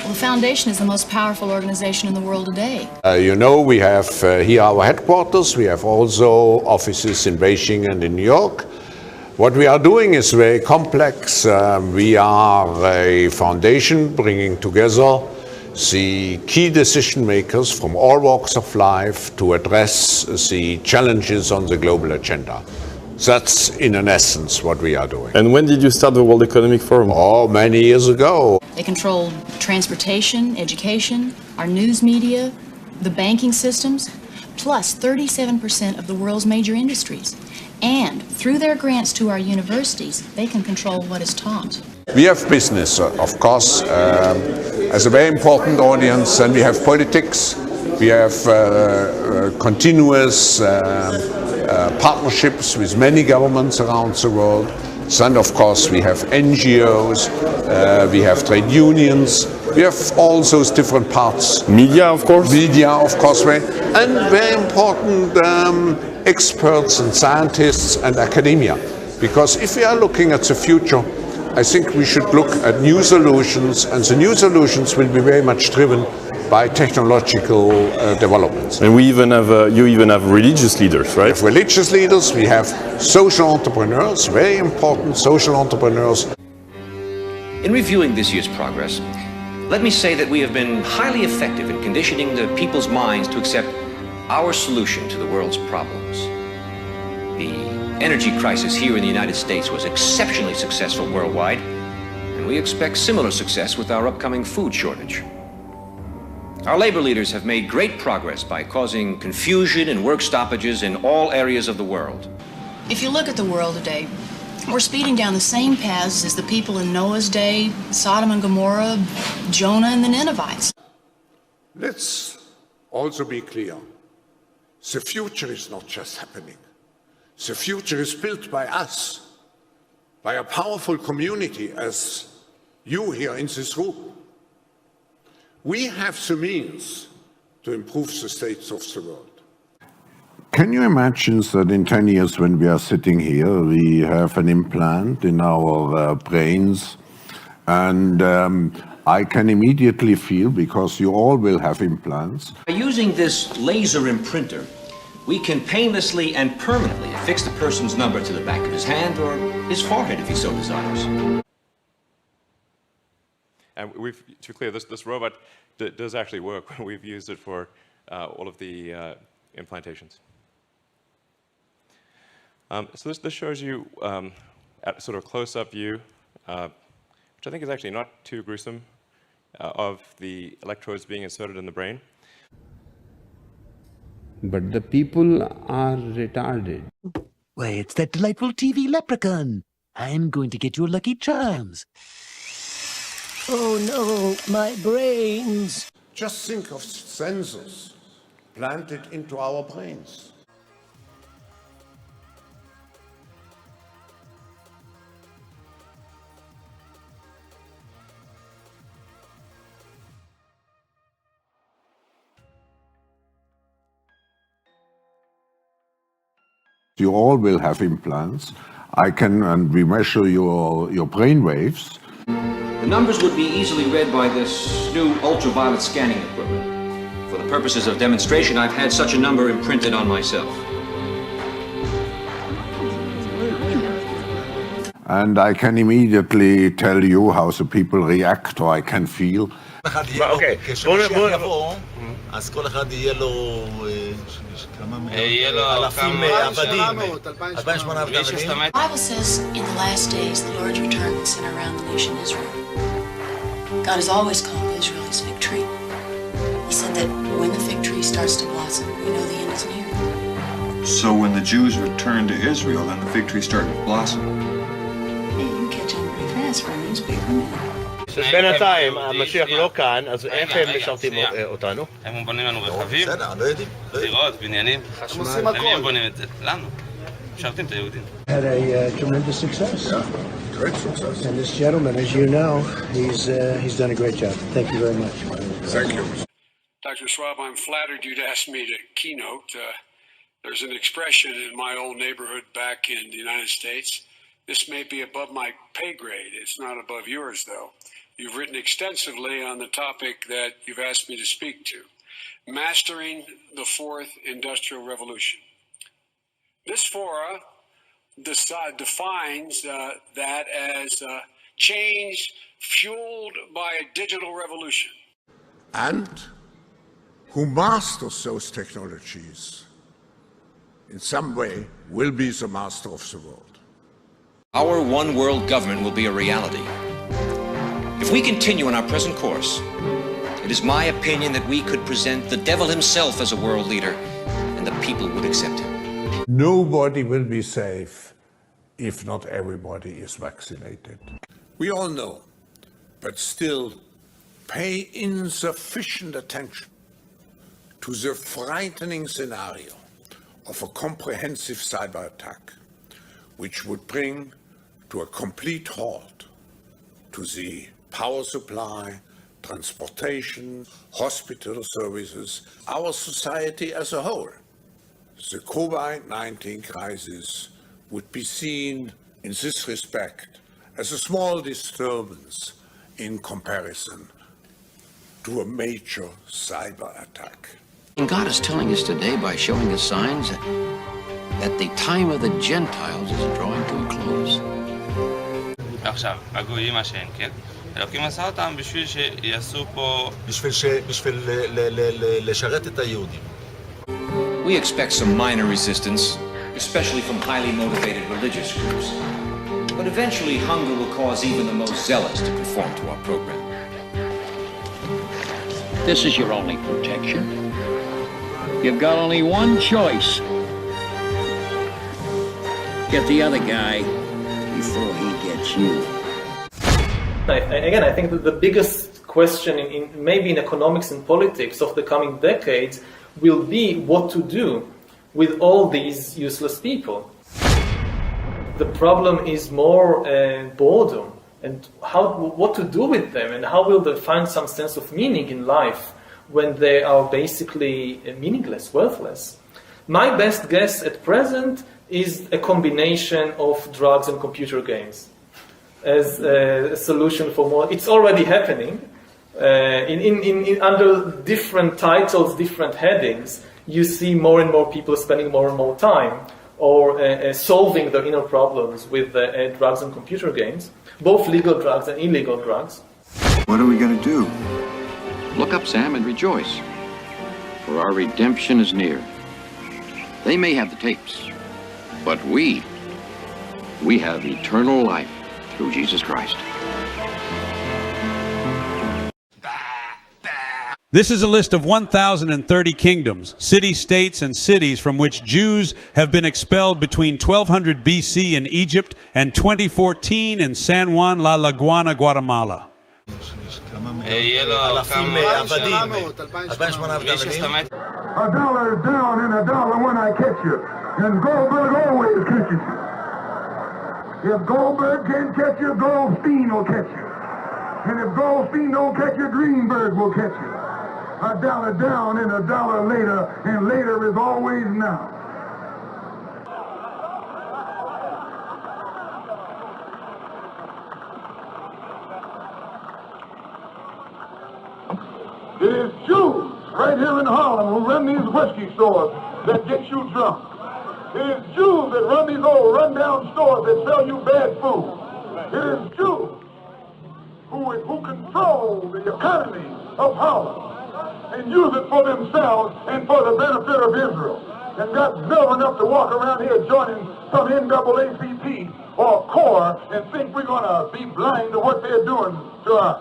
Well, the Foundation is the most powerful organization in the world today. We have here our headquarters. We have also offices in Beijing and in New York. What we are doing is very complex. We are a foundation bringing together the key decision makers from all walks of life to address the challenges on the global agenda. That's in an essence what we are doing. And when did you start the World Economic Forum? Oh, many years ago. They control transportation, education, our news media, the banking systems, plus 37% of the world's major industries. And through their grants to our universities, they can control what is taught. We have business, of course, as a very important audience, and we have politics. We have continuous partnerships with many governments around the world. And of course, we have NGOs, we have trade unions, we have all those different parts. Media, of course. Media, of course, and very important experts and scientists and academia. Because if we are looking at the future, I think we should look at new solutions, and the new solutions will be very much driven by technological developments. And you even have religious leaders, right? We have religious leaders, we have social entrepreneurs, very important social entrepreneurs. In reviewing this year's progress, let me say that we have been highly effective in conditioning the people's minds to accept our solution to the world's problems. The energy crisis here in the United States was exceptionally successful worldwide, and we expect similar success with our upcoming food shortage. Our labor leaders have made great progress by causing confusion and work stoppages in all areas of the world. If you look at the world today, we're speeding down the same paths as the people in Noah's day, Sodom and Gomorrah, Jonah and the Ninevites. Let's also be clear. The future is not just happening. The future is built by us, by a powerful community as you here in this room. We have the means to improve the states of the world. Can you imagine that in 10 years when we are sitting here, we have an implant in our brains, and I can immediately feel, because you all will have implants. By using this laser imprinter, we can painlessly and permanently affix the person's number to the back of his hand or his forehead if he so desires. And to be clear, this robot does actually work. We've used it for all of the implantations. So this shows you at sort of a close-up view, which I think is actually not too gruesome, of the electrodes being inserted in the brain. But the people are retarded. Why, it's that delightful TV leprechaun. I'm going to get your Lucky Charms. Oh no, my brains. Just think of sensors planted into our brains. You all will have implants. And we measure your brain waves. The numbers would be easily read by this new ultraviolet scanning equipment. For the purposes of demonstration, I've had such a number imprinted on myself. And I can immediately tell you how the people react, or I can feel. אוקיי, אז כל אחד יהיה לו אלפים עבדים, 2,800 עבדים. The Bible says in the last days the Lord's return will center around the nation Israel. God has always called Israel his fig tree. He said that when the fig tree starts to blossom, we know the end is near. So when the Jews returned to Israel, then the fig tree started to blossom. Hey, you catch on pretty fast for a newspaper man. בינתיים המשיח לא כאן, אז איך הם משרתים אותנו? הם בונים לנו רכבים, בסדר, לא יודעים. דירות, בניינים, חשמל, הם בונים את זה, לנו, משרתים את היהודים. Had a tremendous success. Yeah, great success. And this gentleman, as you know, he's done a great job. Thank you very much. Thank you. Dr. Schwab, I'm flattered you'd asked me to keynote. There's an expression in my old neighborhood back in the United States. This may be above my pay grade. It's not above yours, though. you've written extensively on the topic that you've asked me to speak to, mastering the fourth industrial revolution. This fora defines that as change fueled by a digital revolution. And who masters those technologies in some way will be the master of the world. Our one world government will be a reality. If we continue on our present course, it is my opinion that we could present the devil himself as a world leader, and the people would accept him. Nobody will be safe if not everybody is vaccinated. We all know, but still pay insufficient attention to the frightening scenario of a comprehensive cyber attack, which would bring to a complete halt to the power supply, transportation, hospital services, our society as a whole. The COVID-19 crisis would be seen in this respect as a small disturbance in comparison to a major cyber attack. And God is telling us today by showing us signs that the time of the Gentiles is drawing to a close. עכשיו, הגויים מה שאין, כן? אלוקים עשה אותם בשביל שיעשו פה... בשביל לשרת את היהודים. We expect some minor resistance, especially from highly motivated religious groups. But eventually hunger will cause even the most zealous to conform to our program. This is your only protection. You've got only one choice. Get the other guy before he gets you. Again, I think that the biggest question maybe in economics and politics of the coming decades will be what to do with all these useless people. The problem is more boredom and what to do with them, and how will they find some sense of meaning in life when they are basically meaningless, worthless. My best guess at present is a combination of drugs and computer games as a solution for more. It's already happening. Under different titles, different headings, you see more and more people spending more and more time or solving their inner problems with drugs and computer games, both legal drugs and illegal drugs. What are we going to do? Look up, Sam, and rejoice, for our redemption is near. They may have the tapes, but we have eternal life through Jesus Christ. This is a list of 1,030 kingdoms, city-states, and cities from which Jews have been expelled between 1200 BC in Egypt and 2014 in San Juan La Laguana, Guatemala. אלפים עבדים, 2,800 עבדים. A dollar down and a dollar when I catch you, and Goldberg always catches you. If Goldberg can't catch you, Goldstein will catch you. And if Goldstein don't catch you, Greenberg will catch you. A dollar down and a dollar later, and later is always now. It is Jews right here in Harlem who run these whiskey stores that get you drunk. It is Jews that run these old rundown stores that sell you bad food. It is Jews who control the economy of Harlem and use it for themselves and for the benefit of Israel. And got nerve enough to walk around here joining some NAACP or CORE and think we're going to be blind to what they're doing to us.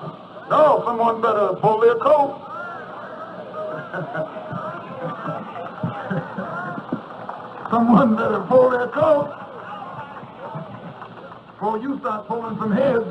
No, someone better pull their coat. Someone better pull their coat before you start pulling some heads.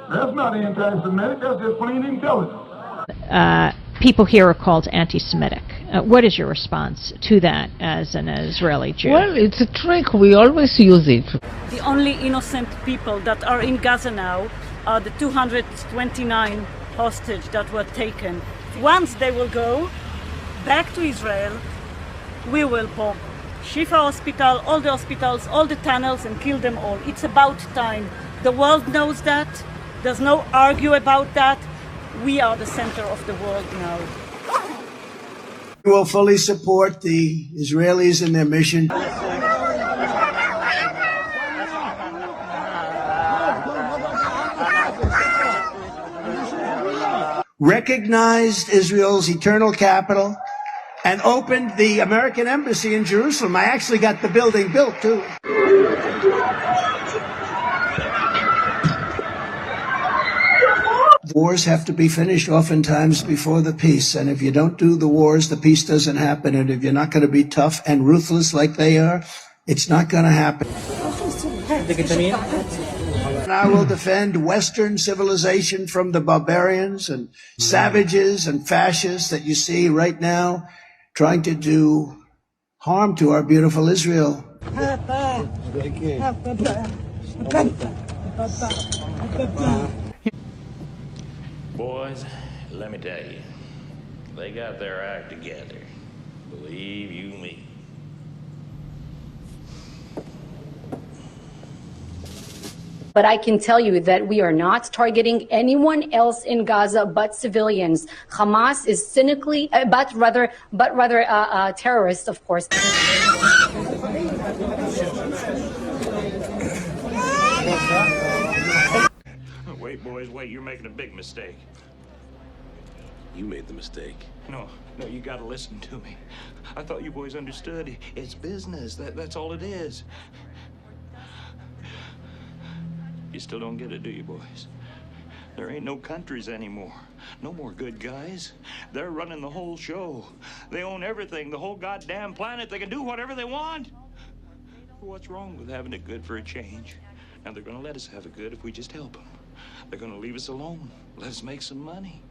That's not anti-Semitic, that's just plain intelligence. People here are called anti-Semitic. What is your response to that as an Israeli Jew? Well, it's a trick. We always use it. The only innocent people that are in Gaza now are the 229 hostage that were taken. Once they will go back to Israel, we will bomb Shifa Hospital, all the hospitals, all the tunnels, and kill them all. It's about time. The world knows that. There's no argue about that. We are the center of the world now. We will fully support the Israelis in their mission. Recognized Israel's eternal capital and opened the American embassy in Jerusalem. I actually got the building built, too. Wars have to be finished oftentimes before the peace, and if you don't do the wars, the peace doesn't happen, and if you're not going to be tough and ruthless like they are, it's not going to happen. And I will defend Western civilization from the barbarians and savages and fascists that you see right now trying to do harm to our beautiful Israel. Boys, let me tell you, they got their act together. Believe you me. But I can tell you that we are not targeting anyone else in Gaza but civilians. Hamas is cynically, but rather terrorists, of course. Wait, boys, wait, you're making a big mistake. You made the mistake. No, you gotta listen to me. I thought you boys understood. It's business, that's all it is. You still don't get it, do you, boys? There ain't no countries anymore. No more good guys. They're running the whole show. They own everything, the whole goddamn planet. They can do whatever they want. What's wrong with having it good for a change? Now, they're gonna let us have it good if we just help them. They're gonna leave us alone. Let us make some money.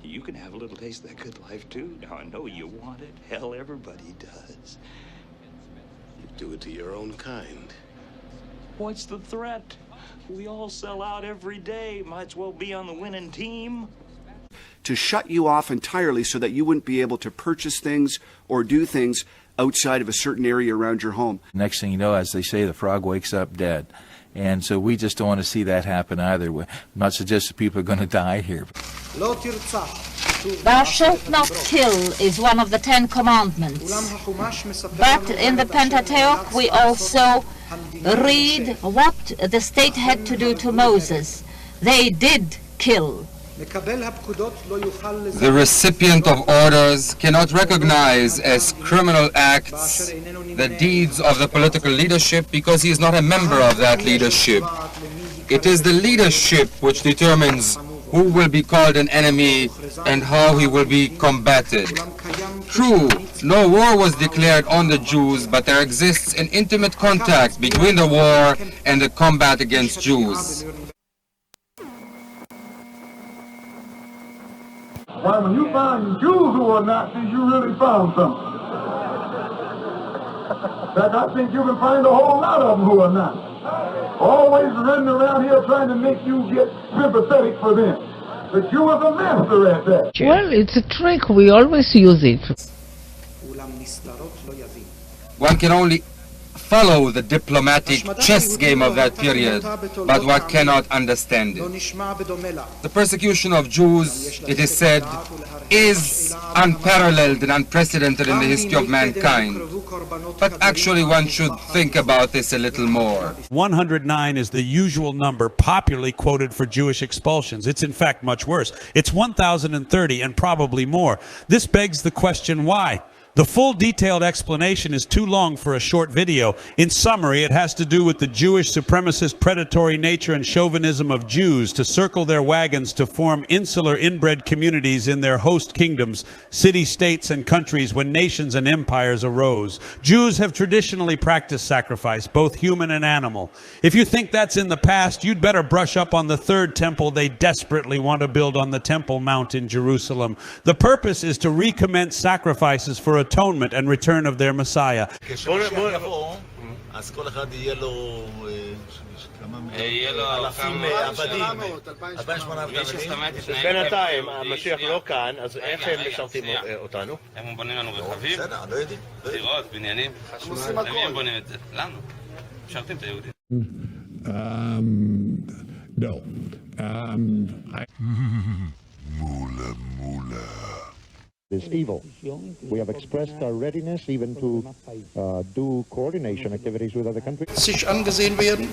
You can have a little taste of that good life, too. Now, I know you want it. Hell, everybody does. You do it to your own kind. What's the threat? We all sell out every day. Might as well be on the winning team. To shut you off entirely so that you wouldn't be able to purchase things or do things outside of a certain area around your home. Next thing you know, as they say, the frog wakes up dead. And so we just don't want to see that happen either. I'm not suggesting people are going to die here. Thou shalt not kill is one of the 10 Commandments. But in the Pentateuch we also read what the state had to do to Moses. They did kill. The recipient of orders cannot recognize as criminal acts the deeds of the political leadership because he is not a member of that leadership. It is the leadership which determines who will be called an enemy and how he will be combated. True, no war was declared on the Jews, but there exists an intimate contact between the war and the combat against Jews. Why, when you find Jews who are Nazis, you really found something. In fact, I think you can find a whole lot of them who are Nazis. Always running around here trying to make you get sympathetic for them. The Jew is a master at that. Well, it's a trick. We always use it. One can only follow the diplomatic chess game of that period, but one cannot understand it. The persecution of Jews, it is said, is unparalleled and unprecedented in the history of mankind. But actually one should think about this a little more. 109 is the usual number popularly quoted for Jewish expulsions. It's in fact much worse. It's 1,030 and probably more. This begs the question, why? The full detailed explanation is too long for a short video. In summary, it has to do with the Jewish supremacist predatory nature and chauvinism of Jews to circle their wagons to form insular inbred communities in their host kingdoms, city-states and countries when nations and empires arose. Jews have traditionally practiced sacrifice, both human and animal. If you think that's in the past, you'd better brush up on the third temple they desperately want to build on the Temple Mount in Jerusalem. The purpose is to recommence sacrifices for atonement and return of their Messiah. אז כל אחד יהיה לו אלפים עבדים, 2,800 בינתיים, המשיח לא כאן, אז איך הם משרתים אותנו? הם בונים לנו רכבים, דירות, בניינים, הם בונים את זה. לנו. משרתים את היהודים. No. Is evil. We have expressed our readiness even to do coordination activities with other countries. Sich angesehen werden.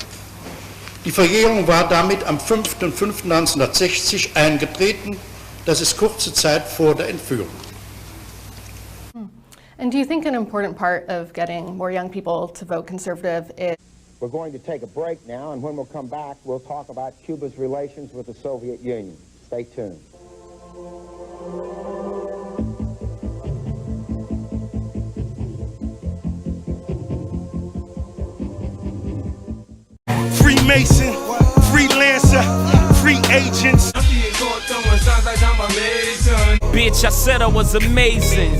Die Verjährung war damit am 5.5.1960 eingetreten. Das ist kurze Zeit vor der Entführung. And do you think an important part of getting more young people to vote conservative is... We're going to take a break now, and when we'll come back, we'll talk about Cuba's relations with the Soviet Union. Stay tuned. Freemason, freelancer, free agents. Bitch, I said I was amazing.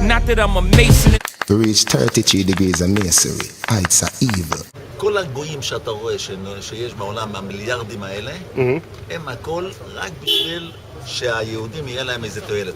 Not that I'm a mason. To reach 33 degrees of masonry, heights are evil. כל הגויים שאתה רואה שיש בעולם, המיליארדים האלה, הם הכל רק בשביל שהיהודים יהיה להם איזה תועלת.